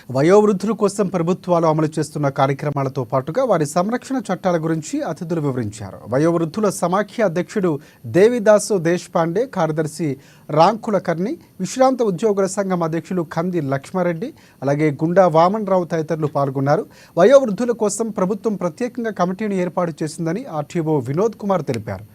వయోవృద్ధుల కోసం ప్రభుత్వాలు అమలు చేస్తున్న కార్యక్రమాలతో పాటుగా వారి సంరక్షణ చట్టాల గురించి అతిథులు వివరించారు. వయోవృద్ధుల సమాఖ్య అధ్యక్షుడు దేవిదాసు దేశపాండే, కార్యదర్శి రాంకులకర్ణి, విశ్రాంత ఉద్యోగుల సంఘం అధ్యక్షులు కంది లక్ష్మారెడ్డి, అలాగే గుండా వామన్ రావు తదితరులు పాల్గొన్నారు. వయోవృద్ధుల కోసం ప్రభుత్వం ప్రత్యేకంగా కమిటీని ఏర్పాటు చేసిందని ఆర్టీఓ వినోద్ కుమార్ తెలిపారు.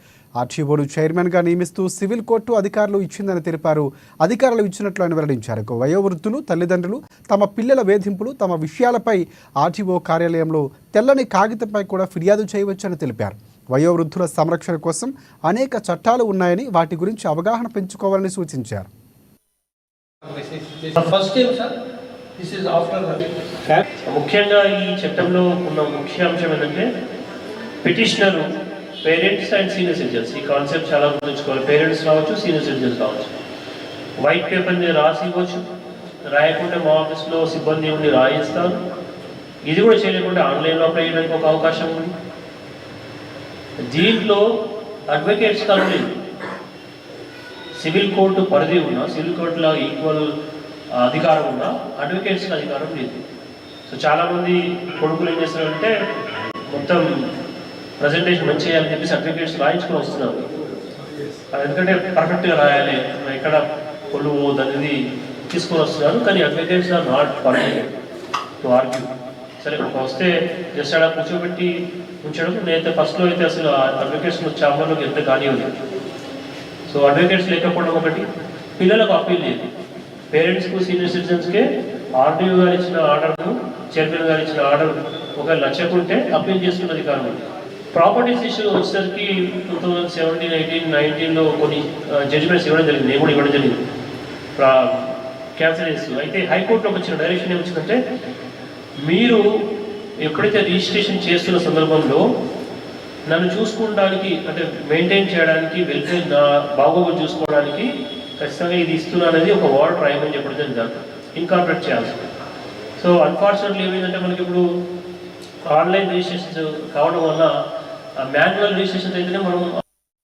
ఆర్టీఓను చైర్మన్గా నియమిస్తూ సివిల్ కోర్టు అధికారులు ఇచ్చిందని తెలిపారు. అధికారులు ఇచ్చినట్లు ఆయన వెల్లడించారు. వయోవృద్ధులు, తల్లిదండ్రులు తమ పిల్లల వేధింపులు, తమ విషయాలపై ఆర్టీఓ కార్యాలయంలో తెల్లని కాగితంపై కూడా ఫిర్యాదు చేయవచ్చని తెలిపారు. వయోవృద్ధుల సంరక్షణ కోసం అనేక చట్టాలు ఉన్నాయని, వాటి గురించి అవగాహన పెంచుకోవాలని సూచించారు. ముఖ్యంగా ఈ చట్టంలో ఉన్న ముఖ్య అంశం ఏంటంటే petitioner parents and senior citizens. ఈ కాన్సెప్ట్ చాలా గుర్తుంచుకోవాలి. పేరెంట్స్ కావచ్చు, సీనియర్ సిటిజన్స్ కావచ్చు. వైట్ పేపర్ మీద రాసి ఇవ్వచ్చు, రాయకుండా మా ఆఫీస్లో సిబ్బంది ఉండి రాయిస్తారు. ఇది కూడా చేయలేకుండా ఆన్లైన్లో అప్లై చేయడానికి ఒక అవకాశం ఉంది. దీంట్లో అడ్వకేట్స్ కాదు, సివిల్ కోర్టు పరిధి ఉన్నా, సివిల్ కోర్టులో ఈక్వల్ అధికారం ఉన్నా అడ్వకేట్స్కి అధికారం లేదు. సో చాలామంది కొడుకులు ఏం చేస్తారంటే మొత్తం ప్రజెంటేషన్ మంచి చేయాలని చెప్పేసి సర్టిఫికేట్స్ రాయించుకుని వస్తున్నారు. ఎందుకంటే పర్ఫెక్ట్గా రాయాలి, ఎక్కడ కొలు అనేది తీసుకొని వస్తున్నారు. కానీ advocates are not perfect to argue. సరే వస్తే జస్ట్ అలా కూర్చోబెట్టి ఉంచడం. నేనైతే ఫస్ట్లో అయితే అసలు అడ్వకేట్స్ ఛాంబర్లోకి ఎంత కానివ్వలేదు. సో అడ్వకేట్స్ లేకపోవడం ఒకటి, పిల్లలకు అప్పీల్ లేదు. పేరెంట్స్కు, సీనియర్ సిటిజన్స్కే ఆర్డీఓ గారు ఇచ్చిన ఆర్డర్ను, చైర్మన్ గారు ఇచ్చిన ఆర్డర్ ఒకవేళ నచ్చకుంటే అప్పీల్ చేసుకున్న అధికారం ఉంది. ప్రాపర్టీస్ ఇష్యూ వచ్చేసరికి 2017, 18, 19లో కొన్ని జడ్జిమెంట్స్ ఇవ్వడం జరిగింది. నేను కూడా ఇవ్వడం జరిగింది క్యాన్సిల్ చేస్తూ. అయితే హైకోర్టులోకి వచ్చిన డైరెక్షన్ ఏమొచ్చిందంటే, మీరు ఎప్పుడైతే రిజిస్ట్రేషన్ చేస్తున్న సందర్భంలో నన్ను చూసుకోవడానికి, అంటే మెయింటైన్ చేయడానికి, వెల్ఫేర్ నా బాగోగులు చూసుకోవడానికి ఖచ్చితంగా ఇది ఇస్తున్నానని ఒక వర్డ్ రాయమని చెప్పడం జరిగింది. ఇన్కార్పొరేట్ చేయాల్సి. సో అన్ఫార్చునేట్లీ ఏమైందంటే మనకి ఇప్పుడు ఆన్లైన్ రిజిస్ట్రేషన్స్ కావడం వల్ల మాన్యువల్ రిజిస్ట్రేషన్ అయితేనే మనం